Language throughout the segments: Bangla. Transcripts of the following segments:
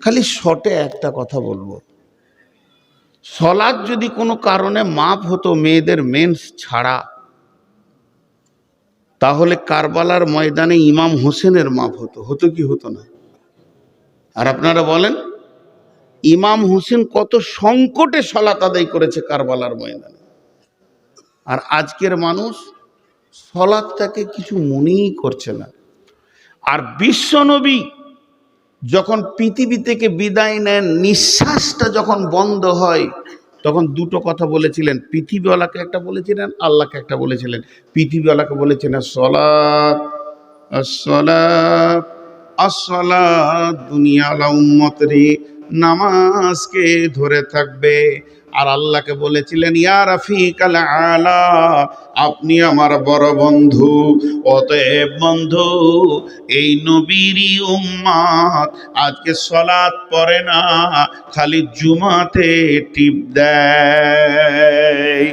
খালি শর্টে একটা কথা বলবো, সলাৎ যদি কোনো কারণে মাপ হতো মেয়েদের মেন্স ছাড়া, তাহলে কারবালার ময়দানে ইমাম হোসেনের মাপ হতো, হতো কি হতো না? আর আপনারা বলেন ইমাম হোসেন কত সংকটে সলাত আদায় করেছে কারবালার ময়দানে। আর আজকের মানুষ সলাতটাকে কিছু মনেই করছে না। আর বিশ্বনবী যখন পৃথিবী থেকে বিদায় নেন, নিঃশ্বাসটা যখন বন্ধ হয়, তখন দুটো কথা বলেছিলেন। পৃথিবীওয়ালাকে একটা বলেছিলেন, আল্লাহকে একটা বলেছিলেন। পৃথিবীওয়ালাকে বলেছিলেন সলাত আসসালাত আসসালাত, দুনিয়াওয়ালা উম্মত রে নামাজকে ধরে থাকবে। আর আল্লাহকে বলেছিলেন ইয়া রাফিকাল আলা, আপনি আমার বড় বন্ধু। অতএব বন্ধু, এই নবীরই উম্মত আজকে সলাত পড়ে না, খালি জুমাতে টিপ দেয়।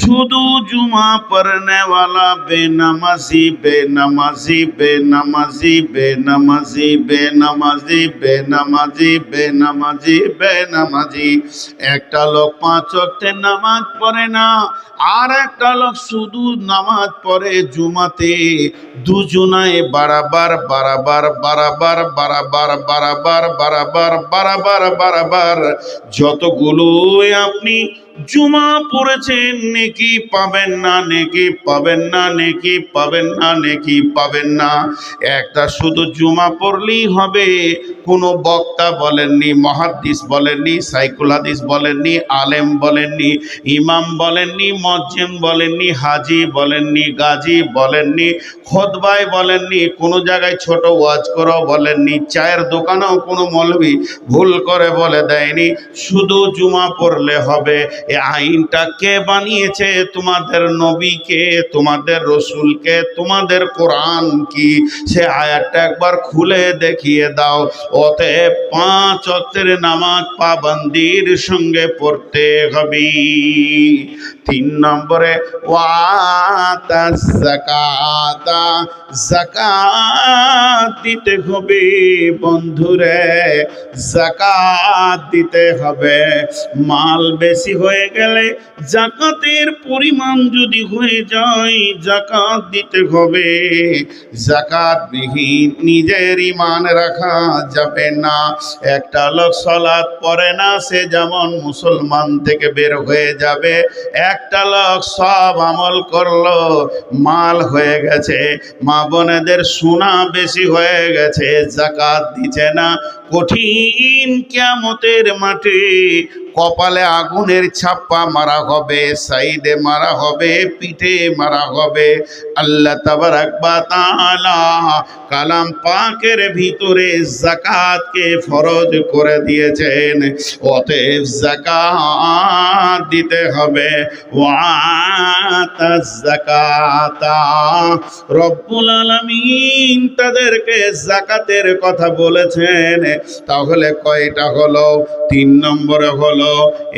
শুধু জুমা পড়নে ওয়ালা বেনামাজি বেনামাজি বেনামাজি বেনামাজি বেনামাজি বেনামাজি বেনামাজি বেনামাজি। একটা লোক 5 ওয়াক্তের নামাজ পড়ে না, আর একটা লোক শুধু নামাজ পড়ে জুমাতে। দুজনায় বারাবার বারাবার বারাবার বারাবার বারাবার বারাবার বারাবার বারাবার। যতগুলোই আপনি জুমা পড়েছেন নেকি পাবেন না, নেকি পাবেন না, নেকি পাবেন না, নেকি পাবেন না। একটা শুধু জুমা পড়লেই হবে। কোনো বক্তা বলেননি, মুহাদ্দিস বলেননি, সাইকুল হাদিস বলেননি, আলেম বলেননি, ইমাম বলেননি, মুয়াজ্জিন বলেননি, হাজি বলেননি, গাজী বলেননি, খুতবায় বলেননি, কোনো জায়গায় ছোট ওয়াজ করো বলেননি, চায়ের দোকানেও কোনো মৌলবি ভুল করে বলে দেয়নি শুধু জুমা পড়লে হবে। এ আইনটা কে বানিয়েছে? তোমাদের নবীকে, তোমাদের রসুলকে, তোমাদের কোরআন কি? সে আয়াতটা একবার খুলে দেখিয়ে দাও। অতএব 5 ওয়াক্তের নামাজ পাবন্দির সঙ্গে পড়তে হবে। 3 নম্বরে ওয়াতা যাকাতা, যাকাত দিতে হবে বন্ধুরে, যাকাত দিতে হবে। মাল বেশি হয়ে গেলে, যাকাতের পরিমাণ যদি হয়ে যায়, যাকাত দিতে হবে। যাকাত বিহীন নিজের ঈমান রাখা যাবে না। একটা লোক সালাত পড়ে না, সে যেমন মুসলমান থেকে বের হয়ে যাবে। একটা লোক সব আমল করলো, মাল হয়ে গেছে, মা বোনেদের সোনা বেশি হয়ে গেছে, যাকাত দিচ্ছে না, কঠিন কিয়ামতের মাঠে কপালে আগুনের ছাপ্পা মারা হবে, সাইডে মারা হবে, পিঠে মারা হবে। আল্লাহ তাবারাক ওয়া তাআলা কালাম পাকের ভিতরে যাকাতকে ফরজ করে দিয়েছেন। অতএব যাকাত দিতে হবে। ওয়াতাজ যাকাতা, রব্বুল আলামিন তাদেরকে যাকাতের কথা বলেছেন। তাহলে কয়টা হলো? 3 নম্বরে হলো।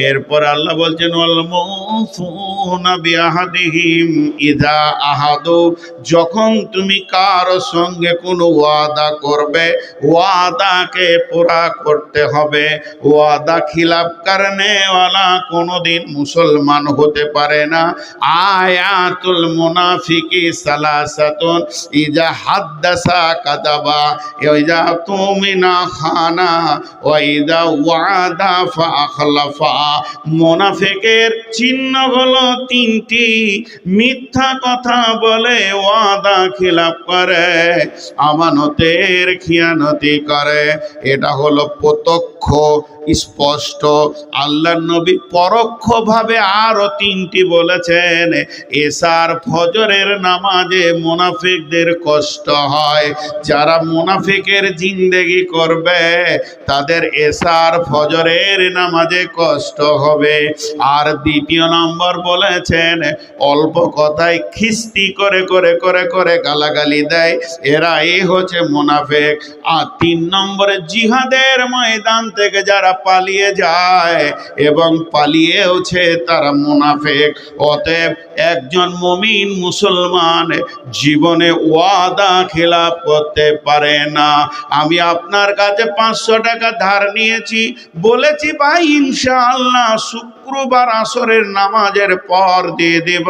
এরপর আল্লাহ বলছেন ওয়াল মুফুনা বিআহাদিহিম ইযা আহাদু, যখন তুমি কারো সঙ্গে কোনো ওয়াদা করবে, ওয়াদাকে পুরা করতে হবে। ওয়াদা খিলাফ করনে ওয়ালা কোনোদিন মুসলমান হতে পারে না। আয়াতুল মুনাফিকি সালাসাতুন, ইযা হাদ্দাসা কাযাবা, ইযা তুমিনা খানা, ওয়া ইযা ওয়াদা ফাআখলাফা। মুনাফিকের চিহ্ন হলো 3টি। মিথ্যা কথা বলে, ওয়াদা খিলাফ করে, আমানতের খিয়ানতি করে। এটা হলো প্রত্যক্ষ স্পষ্ট। আল্লাহর নবী পরোক্ষভাবে আরো 3টি বলেছেন। এশার ফজরের নামাজে মুনাফিকদের কষ্ট হয়। যারা মুনাফিকের জিন্দেগি করবে, তাদের এশার ফজরের নামাজে কষ্ট হবে। আর 2 নম্বর বলেছেন, অল্প কথায় খিস্তি করে করে করে করে গালাগালি দেয়, এরাই হচ্ছে মুনাফিক। আর 3 নম্বরে জিহাদের ময়দান থেকে যারা পালিয়ে যায় এবং পালিয়েওছে, তারা মুনাফিক। অতএব একজন মুমিন মুসলমান জীবনে ওয়াদা খেলাফ করতে পারে না। আমি আপনার কাছে 500 টাকা ধার নিয়েছি, বলেছি ভাই ইনশাআল্লাহ শুক্রবার আসরের নামাজের পর দিয়ে দেব।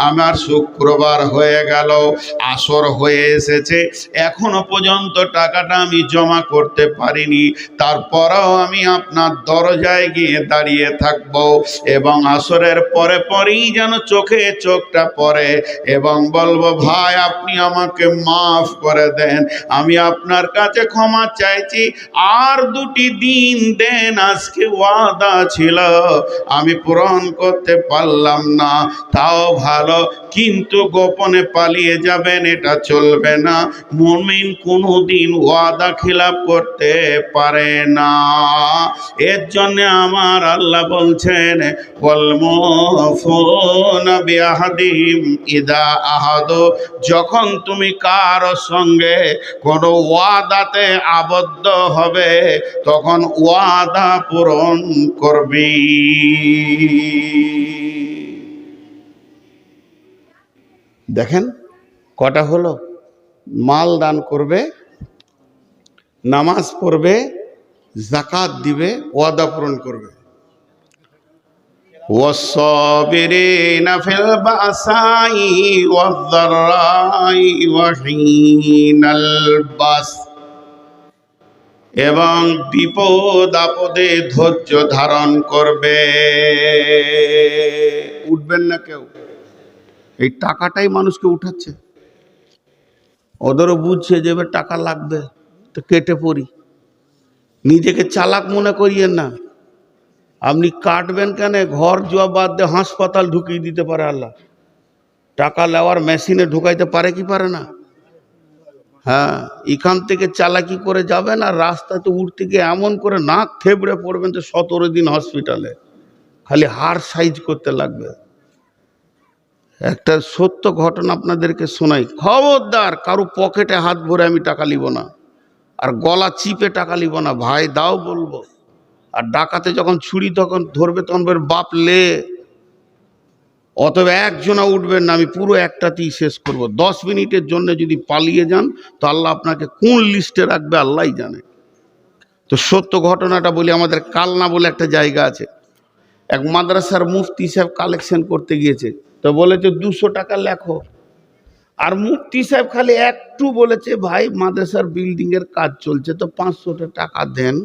আমার শুক্রবার হয়ে গেল, আসর হয়ে এসেছে, এখনো পর্যন্ত টাকাটা আমি জমা করতে পারিনি। তারপরেও আমি আপনার দরজায় গিয়ে দাঁড়িয়ে থাকব এবং আসরের পরে পরেই যেন চোখে চোখটা পড়ে এবং বলবো ভাই আপনি আমাকে মাফ করে দেন, আমি আপনার কাছে ক্ষমা চাইছি, আর 2টি দিন দেন, আজকে ওয়াদা ছিল আমি পূরণ করতে পারলাম না, তাও ভালো, কিন্তু গোপনে পালিয়ে যাবেন এটা চলবে না। মুমিন কোনোদিন ওয়াদা খিলাফ করতে পারে না। এর জন্য আমার আল্লাহ বলছেন ওয়াল মুফুনা বিআহদিহিম ইদা আহাদু, যখন তুমি কারো সঙ্গে কোনো ওয়াদাতে আবদ্ধ হবে তখন ওয়াদা পূরণ করবি। দেখেন কটা হলো, মাল দান করবে, নামাজ পড়বে, যাকাত দিবে, ওয়াদা পূরণ করবে। ওয়াসসাবিরিনা ফিল বাসাই ওয়াদ-দাররাই ওয়া হিনাল বাস, এবং বিপদ আপদে ধৈর্য ধারণ করবে। উঠবেন না কেউ, এই টাকাটাই মানুষকে উঠাচ্ছে। ওদেরও বুঝছে যে এবার টাকা লাগবে, তো কেটে পড়ি। নিজেকে চালাক মনে করিয়েন না, আপনি কাটবেন কেন? ঘর জোয়া বাদ দিয়ে হাসপাতাল ঢুকিয়ে দিতে পারে আল্লাহ, টাকা নেওয়ার মেশিনে ঢুকাইতে পারে কি পারে না? হ্যাঁ, এখান থেকে চালাকি করে যাবেন আর রাস্তাতে উঠতে গিয়ে এমন করে নাক থেবড়ে পড়বেন তো 17 দিন হসপিটালে, খালি হাড় সাইজ করতে লাগবে। একটা সত্য ঘটনা আপনাদেরকে শোনাই, খবরদার কারো পকেটে হাত ভরে আমি টাকা নিব না, আর গলা চিপে টাকা নিব না, ভাই দাও বলবো। আর ডাকাতে যখন ছুরি তখন ধরবে তখন বলবে বাপ লে। অতএব একজনা উঠবেন না, আমি পুরো একটাতেই শেষ করব। 10 মিনিটের জন্য যদি পালিয়ে যান তো আল্লাহ আপনাকে কোন লিস্টে রাখবে আল্লাহই জানে। তো সত্য ঘটনাটা বলি, আমাদের কালনা বলে একটা জায়গা আছে, এক মাদ্রাসার মুফতি সাহেব কালেকশন করতে গিয়েছে, তো বলেছে 200 টাকা লেখো। আর মুফতি সাহেব খালি একটু বলেছে ভাই মাদ্রাসার বিল্ডিং এর কাজ চলছে তো 500 টাকা দেন।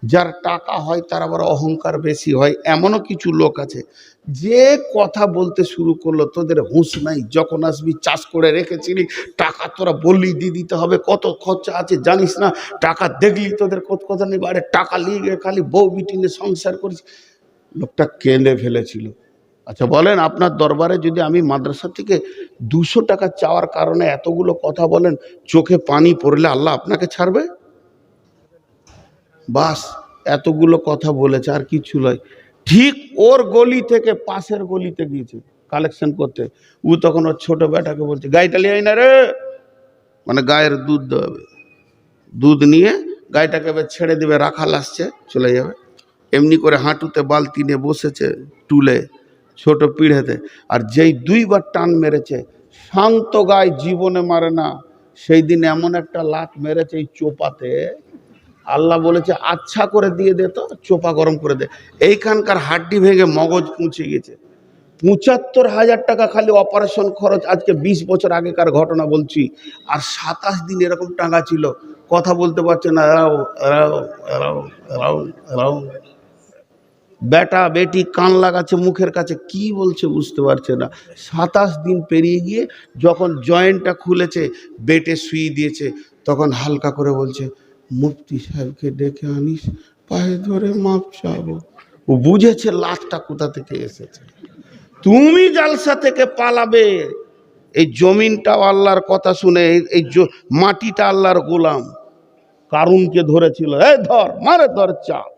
যার টাকা হয় তার আবার অহংকার বেশি হয়, এমনও কিছু লোক আছে যে কথা বলতে শুরু করলো তোদের হুঁশ নাই, যখন আসবি চাষ করে রেখেছিলি টাকা তোরা বললি দিয়ে দিতে হবে, কত খরচা আছে জানিস না, টাকা দেখলি তোদের কত কথা নেই, আরে টাকা লিগে খালি বউ বিটিনে সংসার করিস। লোকটা কেঁদে ফেলেছিল। আচ্ছা বলেন, আপনার দরবারে যদি আমি মাদ্রাসা থেকে 200 টাকা চাওয়ার কারণে এতগুলো কথা বলেন, চোখে পানি পড়লে আল্লাহ আপনাকে ছাড়বে? বাস এতগুলো কথা বলেছে আর কিছু নয়। ঠিক ওর গলি থেকে পাশের গলিতে গিয়েছে কালেকশন করতে, ও তখন ওর ছোট বেটাকে বলছে গাইটা লিয়ে আই না রে, মানে গায়ের দুধ দেবে, দুধ নিয়ে গাইটাকে ছেড়ে দেবে, রাখাল আসছে চলে যাবে। এমনি করে হাঁটুতে বালতি নিয়ে বসেছে টুলে ছোট পিড়েতে, আর যেই 2 বার টান মেরেছে, শান্ত গায়ে জীবনে মারে না, সেই দিন এমন একটা লাত মেরেছে এই চোপাতে, আল্লাহ বলেছে আচ্ছা করে দিয়ে দে, তো চোপা গরম করে দে। এইখানকার হাড্ডি ভেঙে মগজ পৌঁছে গেছে। ৭৫,০০০ টাকা খালি অপারেশন খরচ, আজকে 20 বছর আগেকার ঘটনা বলছি। আর 27 দিন এরকম টাঙ্গা ছিল, কথা বলতে পারছে না, বেটা বেটি কান লাগাচ্ছে মুখের কাছে, কি বলছে বুঝতে পারছে না। 27 দিন পেরিয়ে গিয়ে যখন জয়েন্টটা খুলেছে, বেটে শুয়ে দিয়েছে, তখন হালকা করে বলছে মুফতি সাহেবকে ডেকে আনিস, পায়ে ধরে মাপ চাবো। ও বুঝেছে লাশটা কোথা থেকে এসেছে। তুমি জালসা থেকে পালাবে, এই জমিনটাও আল্লাহর কথা শুনে, এই মাটিটা আল্লাহর গোলাম। কারুনকে ধরেছিল, এই ধর মারে ধর চাপ,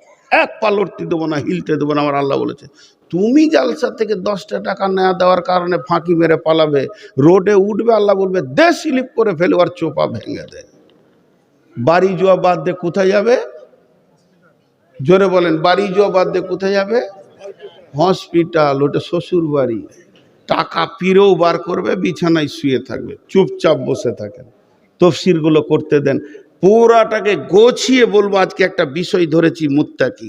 এক পা লড়তে দেবো না, হিলতে দেবো না, আমার আল্লাহ বলেছে। তুমি জালসা থেকে 10টা টাকা নেওয়া দেওয়ার কারণে ফাঁকি মেরে পালাবে, রোডে উঠবে, আল্লাহ বলবে দে স্লিপ করে ফেলে, আর চোপা ভেঙে দেয়। বাড়ি যাওয়া বাদ দিয়ে কোথায় যাবে? জোরে বলেন, বাড়ি যাওয়া বাদ দিয়ে কোথায় যাবে? হসপিটাল, ওটা শ্বশুর বাড়ি। টাকা পিরেও বার করবে, বিছানায় শুয়ে থাকবে, চুপচাপ বসে থাকেন। তফসিরগুলো করতে দেন। পুরাটাকে গোছিয়ে বলবো। আজকে একটা বিষয় ধরেছি মুত্তাকি,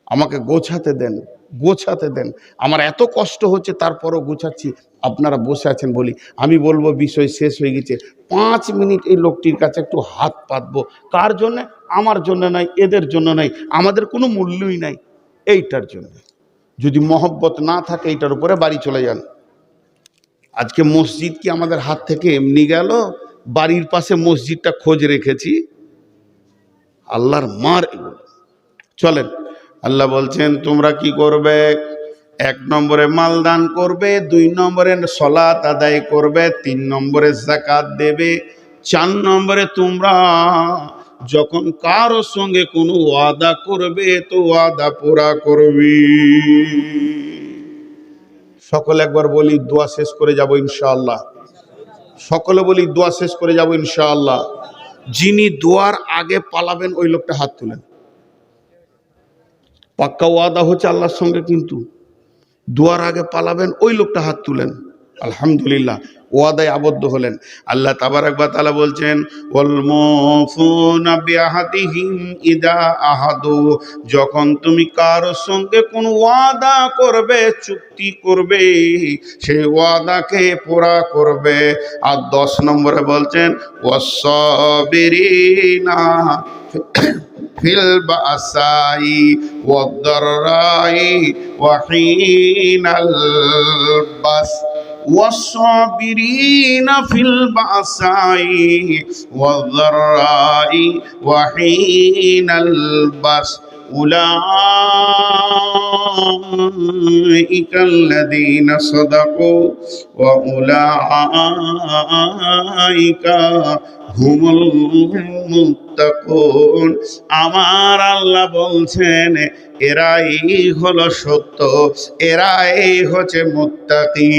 আমাকে গোছাতে দেন, গোছাতে দেন। আমার এত কষ্ট হচ্ছে তারপরও গোছাচ্ছি, আপনারা বসে আছেন বলি। আমি বলবো বিষয় শেষ হয়ে গেছে, 5 মিনিট এই লোকটির কাছে একটু হাত পাতবো। কার জন্য? আমার জন্য নয়, এদের জন্য নয়, আমাদের কোনো মূল্যই নাই, এইটার জন্য। যদি মহব্বত না থাকে এইটার উপরে বাড়ি চলে যান। আজকে মসজিদ কি আমাদের হাত থেকে এমনি গেল? বাড়ির পাশে মসজিদটা খোঁজ রেখেছি, আল্লাহর মার এগুলো। চলেন, আল্লাহ বলছেন তোমরা কি করবে? 1 নম্বরে মাল দান করবে, 2 নম্বরে সলাত আদায় করবে, 3 নম্বরে যাকাত দেবে, 4 নম্বরে তোমরা যখন কারোর সঙ্গে কোনো ওয়াদা করবে তো ওয়াদা পুরা করবে। সকলে একবার বলি, দোয়া শেষ করে যাব ইনশাআল্লাহ। সকলে বলি, দোয়া শেষ করে যাব ইনশাআল্লাহ। যিনি দোয়ার আগে পালাবেন ওই লোকটা হাত তুলেন। পাক্কা ওয়াদা হচ্ছে আল্লাহর সঙ্গে, কিন্তু দোয়ার আগে পালাবেন ওই লোকটা হাত তুলেন। আলহামদুলিল্লাহ, ওয়াদায় আবদ্ধ হলেন। আল্লাহ তাবারাক ওয়া তাআলা বলছেন, ওয়াল মুফুনা বিআহদিহিম ইদা আহাদু, যখন তুমি কারোর সঙ্গে কোন ওয়াদা করবে, চুক্তি করবে, সেই ওয়াদাকে পুরা করবে। আর 10 নম্বরে বলছেন, ওয়াস-সাবিরিনা ফিল বাসাই ওয়াদ-দাররাই ওয়া হিনাল বাস, والصابرين في البأساء والضراء وحين البأس أولئك الذين صدقوا وأولئك هم المتقون। আমার আল্লাহ বলছেন এরাই হলো সত্য, এরাই হচ্ছে মুত্তাকি।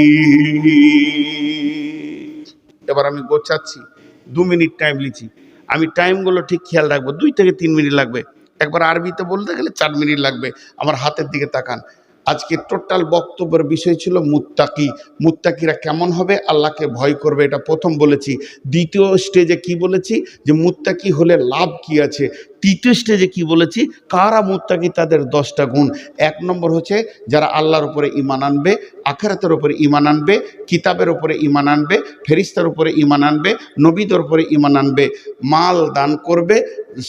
এবার আমি গোছাচ্ছি, 2 মিনিট টাইম লিছি। আমি টাইমগুলো ঠিক খেয়াল রাখবো, 2 থেকে 3 মিনিট লাগবে। একবার আরবিতে বলতে গেলে 4 মিনিট লাগবে। আমার হাতের দিকে তাকান। আজকে টোটাল বক্তব্যের বিষয় ছিল মুত্তাকি। মুত্তাকিরা কেমন হবে? আল্লাহকে ভয় করবে, এটা প্রথম বলেছি। দ্বিতীয় স্টেজে কি বলেছি? যে মুত্তাকি হলে লাভ কি আছে। তৃতীয় স্টেজে কি বলেছি? কারা মুত্তাকি, তাদের 10টা গুণ। 1 নম্বর হচ্ছে যারা আল্লাহর উপরে ঈমান আনবে, আখিরাতের উপরে ঈমান আনবে, কিতাবের উপরে ঈমান আনবে, ফেরেশতার উপরে ঈমান আনবে, নবীদের উপরে ঈমান আনবে, মাল দান করবে,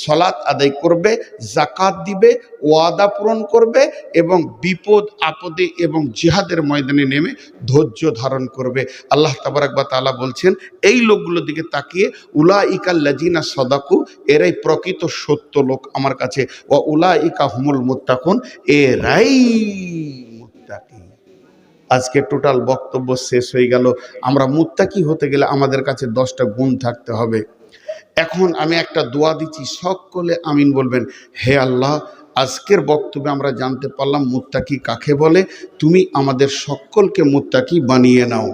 সালাত আদায় করবে, যাকাত দিবে, ওয়াদা পূরণ করবে এবং বিপদ আপদে এবং জিহাদের ময়দানে নেমে ধৈর্য ধারণ করবে। আল্লাহ তাবারাক ওয়া তাআলা বলছেন এই লোকগুলোর দিকে তাকিয়ে, উলাইকাল লাযিনা সাদাকু, এরাই প্রকৃত সত্য লোক আমার কাছে, ওয়া উলাইকা হুমুল মুত্তাকুন, এরাই মুত্তাকি। আজকে টোটাল বক্তব্য শেষ হয়ে গেল। আমরা মুত্তাকি হতে গেলে আমাদের কাছে 10টা গুণ থাকতে হবে। এখন আমি একটা দোয়া দিচ্ছি, সকলে আমিন বলবেন। হে আল্লাহ, আজকের বক্তব্যে আমরা জানতে পারলাম মুত্তাকি কাকে বলে, তুমি আমাদের সকলকে মুত্তাকি বানিয়ে নাও।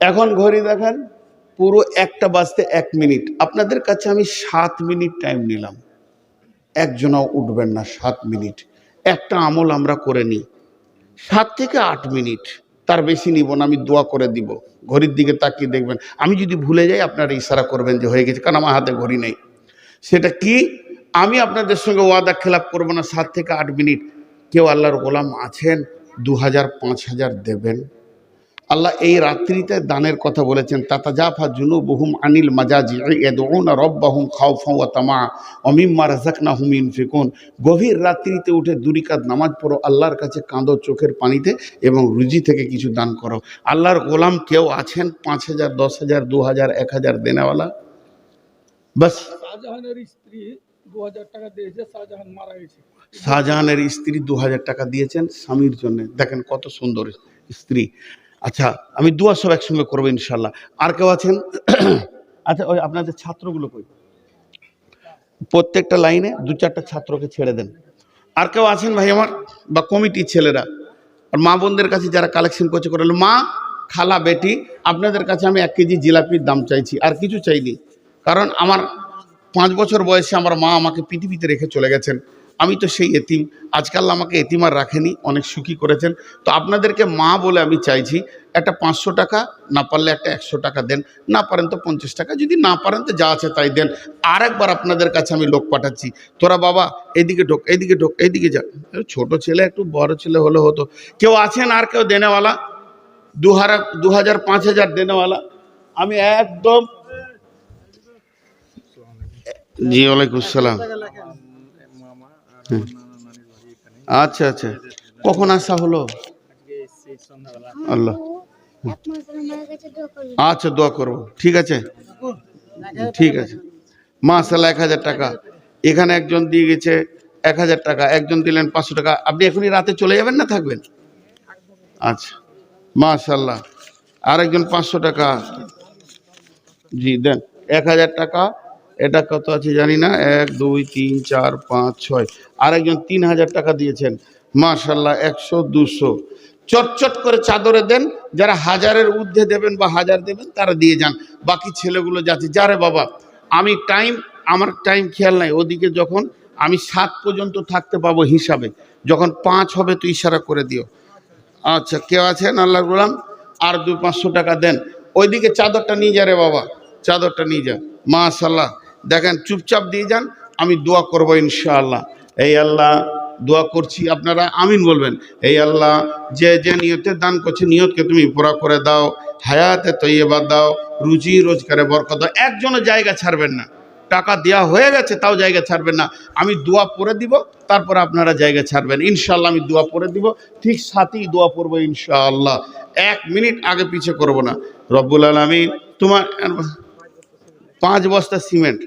এখন ঘড়ি দেখেন, পুরো 1টা বাজতে 1 মিনিট। আপনাদের কাছে আমি 7 মিনিট টাইম নিলাম, একজনাও উঠবেন না। 7 মিনিট একটা আমল আমরা করে নিই, 7 থেকে 8 মিনিট, তার বেশি নিব না। আমি দোয়া করে দিব, ঘড়ির দিকে তাকিয়ে দেখবেন। আমি যদি ভুলে যাই আপনারা ইশারা করবেন যে হয়ে গেছে, কারণ আমার হাতে ঘড়ি নেই। সেটা কি? আমি আপনাদের সঙ্গে ওয়াদা খেলাপ করবো না। 7 থেকে 8 মিনিট। কেউ আল্লাহর গোলাম আছেন 2000 5000 দেবেন? আল্লাহ এই রাত্রিতে দানের কথা বলেছেন, তাতাজাফা জুনুবুহুম আনিল মাজাজি ইয়াদউনা রাব্বাহুম খাওফান ওয়া তামা ওয়া মিম্মা রাযাকনাহুম ইউনফিকুন। গভীর রাত্রিতে উঠে 2 রাকাত নামাজ পড়ো, আল্লাহর কাছে কাঁদো চোখের পানিতে এবং রুজি থেকে কিছু দান করো। আল্লাহর গোলাম কেউ আছেন 5000 10000 2000 1000 দেনেওয়ালা? বাস। শাহজাহানের স্ত্রী 2000 টাকা দিয়েছে, শাহজাহান মারা গেছে। শাহজাহানের স্ত্রী 2000 টাকা দিয়েছেন স্বামীর জন্য। দেখেন কত সুন্দর স্ত্রী। আচ্ছা, আমি দোয়া সব একসঙ্গে করবো ইনশাল্লাহ। আর কেউ আছেন? আচ্ছা, ওই আপনাদের ছাত্রগুলো কই? প্রত্যেকটা লাইনে 2-4টা ছাত্রকে ছেড়ে দেন। আর কেউ আছেন ভাই আমার, বা কমিটির ছেলেরা আর মা বোনদের কাছে যারা কালেকশন করছে করালো, মা খালা বেটি, আপনাদের কাছে আমি 1 কেজি জিলাপির দাম চাইছি, আর কিছু চাইনি। কারণ আমার 5 বছর বয়সে আমার মা আমাকে পৃথিবীতে রেখে চলে গেছেন। আমি তো সেই এতিম, আজকাল আমাকে এতিম আর রাখেনি, অনেক সুখী করেছেন। তো আপনাদেরকে মা বলে আমি চাইছি একটা 500 টাকা, না পারলে একটা 100 টাকা দেন, না পারেন তো 50 টাকা, যদি না পারেন তো যা আছে তাই দেন। আর একবার আপনাদের কাছে আমি লোক পাঠাচ্ছি, তোরা বাবা এইদিকে ঢোক, এইদিকে ঢোক, এইদিকে যা। ছোট ছেলে একটু বড় ছেলে হলে হতো। কেউ আছেন আর কেউ দেনেওয়ালা? 2000 5000 দেনেওয়ালা? আমি একদম। জি ওয়ালাইকুম আসসালাম। আচ্ছা আচ্ছা, কখন আসা হলো? আল্লাহ, আচ্ছা দোয়া করবো, ঠিক আছে ঠিক আছে। মাশাআল্লাহ 1000 টাকা এখানে একজন দিয়ে গেছে, 1000 টাকা একজন দিলেন, 500 টাকা। আপনি এখনই রাতে চলে যাবেন না থাকবেন? আচ্ছা মাশাআল্লাহ, আরেকজন 500 টাকা, জি দেন 1000 টাকা। এটা কত আছে জানি না, 1 2 3 4 5 6, আরেকজন 3000 টাকা দিয়েছেন। মাশাআল্লাহ 100 200। চটচট করে চাদরে দেন, যারা 1000-এর ঊর্ধ্বে দেবেন বা 1000 দেবেন তারা দিয়ে যান। বাকি ছেলেগুলো যাচ্ছে, যারে বাবা আমি আমার টাইম খেয়াল নাই, ওদিকে যখন আমি 7 পর্যন্ত থাকতে পাবো হিসাবে, যখন 5 হবে তো ইশারা করে দিও। আচ্ছা কেউ আছেন আল্লাহর গোলাম? আর 200-500 টাকা দেন। ওইদিকে চাদরটা নিয়ে যা রে বাবা, চাদরটা নিয়ে যা। মাশাআল্লাহ, দেখেন চুপচাপ দিয়ে যান, আমি দোয়া করবো ইনশাআল্লাহ। এই আল্লাহ, দোয়া করছি, আপনারা আমিন বলবেন। এই আল্লাহ, যে যে নিয়তে দান করছে নিয়তকে তুমি পুরা করে দাও, হায়াতে তৈয়বা দাও, রুজি রোজগারে বরকত দাও। একজনও জায়গা ছাড়বেন না, টাকা দেওয়া হয়ে গেছে তাও জায়গা ছাড়বেন না। আমি দোয়া পড়ে দিব, তারপর আপনারা জায়গা ছাড়বেন ইনশাআল্লাহ। আমি দোয়া পড়ে দিব, ঠিক সাথেই দোয়া পড়বো ইনশাআল্লাহ, 1 মিনিট আগে পিছে করব না। রব্বুল আলামিন তোমার 5 বস্তা সিমেন্ট,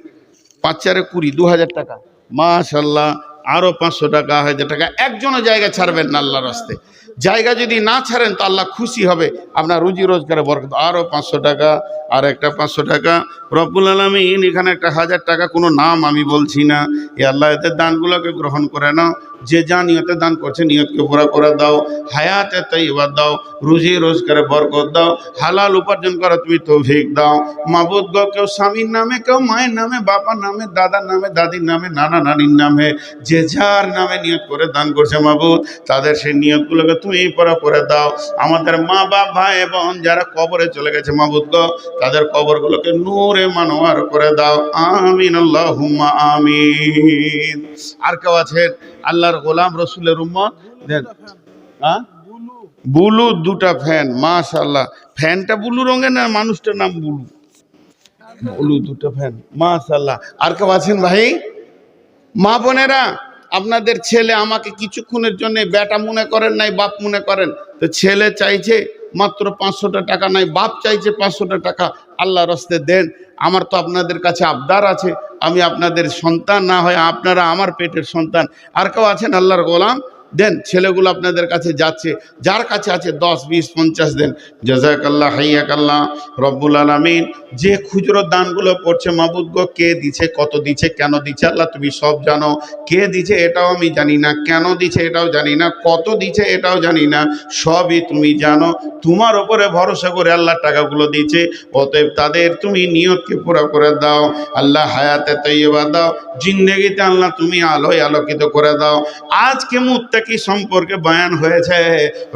5 4 20, 2000 টাকা। মাশাআল্লাহ, আরো 500 টাকা, 1000 টাকা। একজনও জায়গা ছাড়বেন না আল্লাহর রাস্তায়। জায়গা যদি না ছাড়েন তো আল্লাহ খুশি হবে, আপনার রুজি রোজগারে বরকত। আরো 500 টাকা, আর একটা 500 টাকা। রব্বুল আলামিন এখানে একটা 1000 টাকা, কোনো নাম আমি বলছি না। এ আল্লাহ এদের দানগুলোকে গ্রহণ করে নাও। যে যা নিয়তে দান করছে নিয়তকে পুরা করে দাও, হায়াতে তৈয়বা দাও, রুজি রোজগারে বরকত দাও, হালাল উপার্জন করা তুমি তৌফিক দাও। মাবুদ গো, কেউ স্বামীর নামে, কেউ মায়ের নামে, বাবার নামে, দাদার নামে, দাদির নামে, নানা নানির নামে, যে যার নামে নিয়ত করে দান করছে মাবুদ, তাদের সেই নিয়তগুলোকে তুমি পুরা করে দাও। আমাদের মা বাপ ভাই বোন যারা কবরে চলে গেছে মাবুদ গো, তাদের কবরগুলোকে নূরে মানোয়ার করে দাও। আমিন আল্লাহুম্মা আমিন। আর কেউ আছেন আল্লাহর গোলাম রসুলের উম্মত? দেন। হ্যাঁ, বুলু 2টা ফ্যান। মাশাআল্লাহ, ফ্যানটা বুলু রঙের না মানুষটার নাম বুলু? বুলু 2টা ফ্যান, মাশাআল্লাহ। আর কেউ আছেন ভাই? মা বোনেরা, আপনাদের ছেলে আমাকে কিছুক্ষণের জন্য বেটা মনে করেন নাই, বাপ মনে করেন। তো ছেলে চাইছে মাত্র 500 টাকা, নাই বাপ চাইছে 500 টাকা। আল্লাহ রাস্তে দেন। আমার তো আপনাদের কাছে আবদার আছে, আমি আপনাদের সন্তান, না হয় আপনারা আমার পেটের সন্তান। আর কেউ আছেন আল্লাহর গোলাম? দেন, ছেলেগুলো আপনাদের কাছে যাচ্ছে, যার কাছে আছে 10 20 50 দেন। জাযাকাল্লাহ, হাইয়াকাল্লাহ। রব্বুল আলামিন যে খুচরো দানগুলো করছে মাবুদ গো, কে দিচ্ছে, কত দিচ্ছে, কেন দিচ্ছে, আল্লাহ তুমি সব জানো। কে দিচ্ছে এটাও আমি জানি না, কেন দিচ্ছে এটাও জানি না, কত দিচ্ছে এটাও জানি না, সবই তুমি জানো। তোমার ওপরে ভরসা করে আল্লাহ টাকাগুলো দিচ্ছে, অতএব তাদের তুমি নিয়তকে পুরো করে দাও। আল্লাহ হায়াতে তৈয়বা দাও, জিন্দেগিতে আল্লাহ তুমি আলোয় আলোকিত করে দাও। আজকে মুত্তাকি সম্পর্কে বয়ান হয়েছে,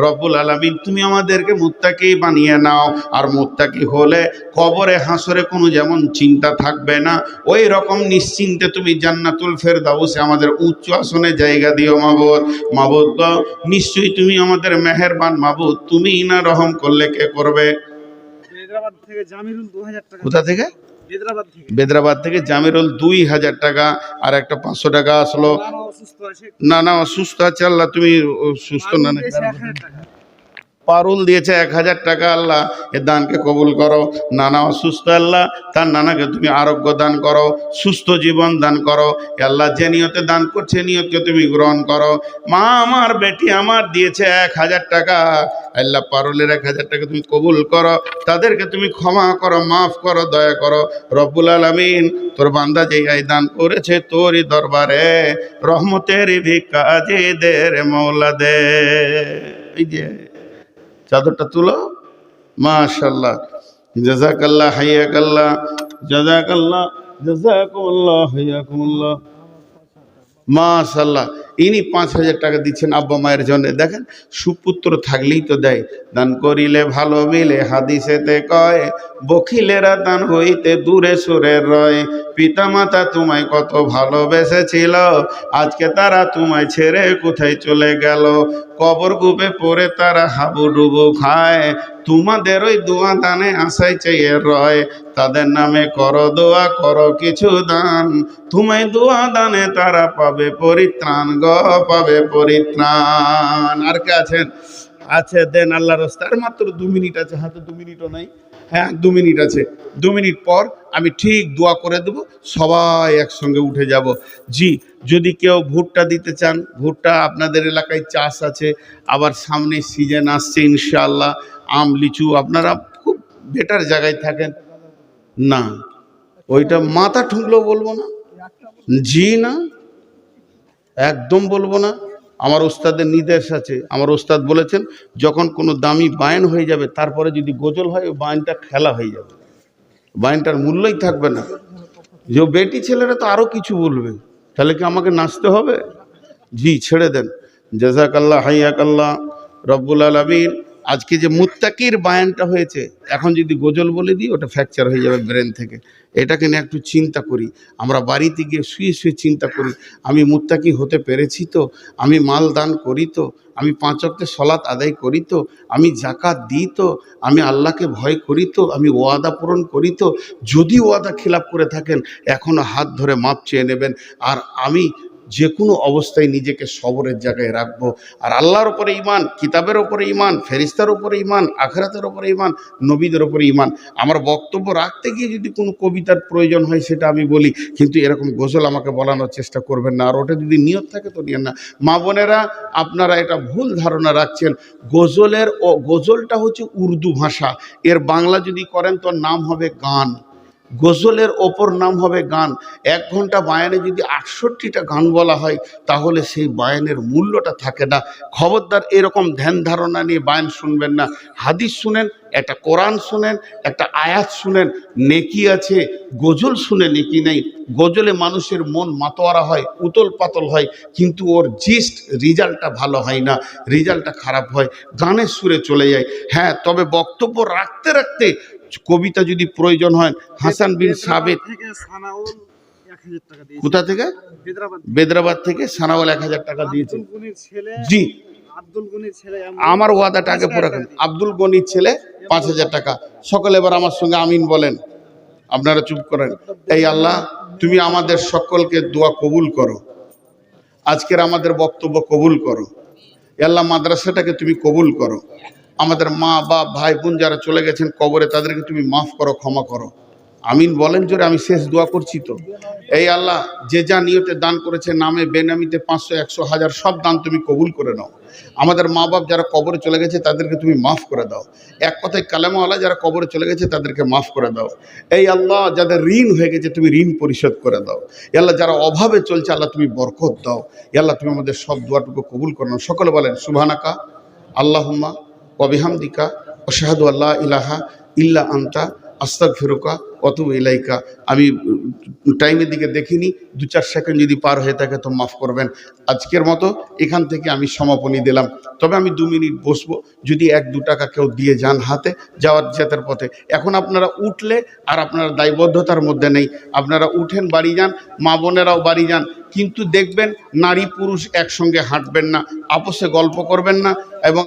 রব্বুল আলামিন তুমি আমাদেরকে মুত্তাকি বানিয়ে নাও। আর মুত্তাকি হলে কবরে হাসরে কোনো যেমন চিন্তা থাকবে না, ওই রকম নিশ্চিন্তে তুমি জান্নাতুল ফেরদাউসে আমাদের উচ্চ আসনে জায়গা দিও মাবুদ। মাবুদ গো, নিশ্চয়ই তুমি আমাদের মেহেরবান মাবুদ, তুমি না রহম করলে কে করবে? হায়দ্রাবাদ থেকে জামিরুল 2000 টাকা। কোথা থেকে? হায়দ্রাবাদ থেকে। বেদরাবাদ থেকে জামিরুল 2000 টাকা। আর একটা 500 টাকা আসলো। নানা অসুস্থ আছে। না না, অসুস্থ আছে, আল্লাহ তুমি সুস্থ না না। 1000 টাকা। পারুল দিয়েছে 1000 টাকা। আল্লাহ এ দানকে কবুল করো। নানা অসুস্থ, আল্লাহ তার নানাকে তুমি আরোগ্য দান করো, সুস্থ জীবন দান করো। এ আল্লাহ যে নিয়তে দান করছে নিয়তকে তুমি গ্রহণ করো। মা আমার বেটি আমার দিয়েছে 1000 টাকা, আল্লাহ পারুলের 1000 টাকা তুমি কবুল করো, তাদেরকে তুমি ক্ষমা করো, মাফ করো, দয়া করো। রব্বুল আলামিন তোর বান্দা যে এই দান করেছে তোরই দরবারে রহমতের ভিক্ষা যে দে রে মওলা দে। এই যে চাদরটা তুলো। মাশাআল্লাহ, জাযাকাল্লাহ, হাইয়াকাল্লাহ, জাযাকাল্লাহ, জাযাকুমুল্লাহ, হাইয়াকুমুল্লাহ। মাশাল্লাহ, ইনি 5,000 টাকা দিচ্ছেন আব্বা মায়ের জন্য। দেখেন, সুপুত্র থাকলেই তো দেয়। দান করিলে ভালো মিলে হাদিসেতে কয়, বখিলেরা দান হইতে দূরে সরে রয়। পিতা মাতা তোমায় কত ভালোবেসেছিল, আজকে তারা তোমায় ছেড়ে কোথায় চলে গেল। কবর কূপে পড়ে তারা হাবুডুবু খায়, তোমাদের ওই দোয়া দানে আশায় চেয়ে রয়। তাদের নামে করো দোয়া, করো কিছু দান, তোমায় দোয়া দানে তারা পাবে পরিত্রাণ গো, পাবে পরিত্রাণ। আর কে আছেন? আছে, দেন আল্লাহর রাস্তা। আর মাত্র 2 মিনিট আছে, হাতে 2 মিনিটও নাই। হ্যাঁ, 2 মিনিট আছে। 2 মিনিট পর আমি ঠিক দোয়া করে দেব, সবাই একসঙ্গে উঠে যাব। জি, যদি কেউ ভুট্টা দিতে চান, ভুট্টা আপনাদের এলাকায় চাষ আছে, আবার সামনে সিজন আসছে ইনশাআল্লাহ। আম লিচু, আপনারা খুব বেটার জায়গায় থাকেন না, ওইটা মাথা ঠুকলেও বলবো না, জি না, একদম বলবো না। আমার ওস্তাদের নির্দেশ আছে, আমার ওস্তাদ বলেছেন যখন কোনো দামি বায়ান হয়ে যাবে, তারপরে যদি গজল হয়, ওই বায়ানটা খেলা হয়ে যাবে, বায়ানটার মূল্যই থাকবে না। যে বেটি ছেলেরা তো আরও কিছু বলবে, তাহলে কি আমাকে নাচতে হবে? জি, ছেড়ে দেন। জাযাকাল্লাহ, হাইয়াকাল্লাহ রব্বুল আলামিন। আজকে যে মুত্তাকির বায়ানটা হয়েছে, এখন যদি গজল বলে দিই, ওটা ফ্র্যাকচার হয়ে যাবে ব্রেন থেকে। এটাকে নিয়ে একটু চিন্তা করি, আমরা বাড়িতে গিয়ে শুয়ে শুয়ে চিন্তা করি, আমি মুত্তাকি হতে পেরেছি তো, আমি মাল দান করি তো, আমি 5 ওয়াক্তের সলাত আদায় করি তো, আমি জাকাত দিই তো, আমি আল্লাহকে ভয় করি তো, আমি ওয়াদা পূরণ করি তো। যদি ওয়াদা খিলাপ করে থাকেন, এখনও হাত ধরে মাপ চেয়ে নেবেন। আর আমি যে কোনো অবস্থায় নিজেকে সবরের জায়গায় রাখবো। আর আল্লাহর উপরে ঈমান, কিতাবের উপরে ঈমান, ফেরেশতার উপরে ঈমান, আখিরাতের উপরে ঈমান, নবীদের উপরে ঈমান। আমার বক্তব্য রাখতে গিয়ে যদি কোনো কবিতার প্রয়োজন হয়, সেটা আমি বলি, কিন্তু এরকম গজল আমাকে বলানোর চেষ্টা করবেন না। আর ওটা যদি নিয়ত থাকে তো নিয়েন না। মা বোনেরা, আপনারা এটা ভুল ধারণা রাখছেন। গজলটা হচ্ছে উর্দু ভাষা, এর বাংলা যদি করেন তো নাম হবে গান। গজলের ওপর নাম হবে গান। 1 ঘন্টা বায়ানে যদি 68টা গান বলা হয়, তাহলে সেই বায়ানের মূল্যটা থাকে না। খবরদার এরকম ধ্যান ধারণা নিয়ে বায়ান শুনবেন না। হাদিস শুনেন, একটা কোরআন শুনেন, একটা আয়াত শুনেন, নেকি আছে। গজল শুনে নেকি নেই। গজলে মানুষের মন মাতোয়ারা হয়, উতল পাতল হয়, কিন্তু ওর রেজাল্টটা ভালো হয় না, রেজাল্টটা খারাপ হয়, গানের সুরে চলে যায়। হ্যাঁ, তবে বক্তব্য রাখতে রাখতে কবিতা যদি প্রয়োজন হয়, হাসান বিন সাবিত কোথা থেকে? বেদরাবাদ থেকে সানাওয়াল 1000 টাকা দিয়েছে। জি, আমার ওয়াদাটা আগে পুরো করেন। আব্দুল গনির ছেলে 5000 টাকা। সকলে এবার আমার সঙ্গে আমিন বলেন। আপনারা চুপ করেন। এই আল্লাহ, তুমি আমাদের সকলকে দোয়া কবুল করো, আজকের আমাদের বক্তব্য কবুল করো। আল্লাহ, মাদ্রাসাটাকে তুমি কবুল করো। আমাদের মা বাপ ভাই বোন যারা চলে গেছেন কবরে, তাদেরকে তুমি মাফ করো, ক্ষমা করো। আমিন বলেন জোরে, আমি শেষ দোয়া করছি তো। এই আল্লাহ, যে যা নিয়তে দান করেছে, নামে বেনামিতে 500, 100, 1000 সব দান তুমি কবুল করে নাও। আমাদের মা বাপ যারা কবরে চলে গেছে, তাদেরকে তুমি মাফ করে দাও। এক কথায় কালেমাওয়ালা যারা কবরে চলে গেছে, তাদেরকে মাফ করে দাও। এই আল্লাহ, যাদের ঋণ হয়ে গেছে, তুমি ঋণ পরিশোধ করে দাও। আল্লাহ, যারা অভাবে চলছে, আল্লাহ তুমি বরকত দাও। আল্লাহ, তুমি আমাদের সব দোয়াটুকু কবুল করে নাও। সকলে বলেন সুবহানাকা আল্লাহুম্মা ওয়া বিহামদিকা আশহাদু আল্লা ইলাহা ইল্লা আনতা আস্তাগফিরুকা ওয়া আতুবু ইলাইকা। আমি টাইমের দিকে দেখিনি, 2-4 সেকেন্ড যদি পার হয়ে থাকে তো মাফ করবেন। আজকের মতো এখান থেকে আমি সমাপনী দিলাম। তবে আমি 2 মিনিট বসবো, যদি 1-2 টাকা কেউ দিয়ে যান হাতে, যেতের পথে। এখন আপনারা উঠলে আর আপনারা দায়বদ্ধতার মধ্যে নেই, আপনারা উঠেন, বাড়ি যান, মা বোনেরাও বাড়ি যান। কিন্তু দেখবেন নারী পুরুষ একসঙ্গে হাঁটবেন না, আপোষে গল্প করবেন না, এবং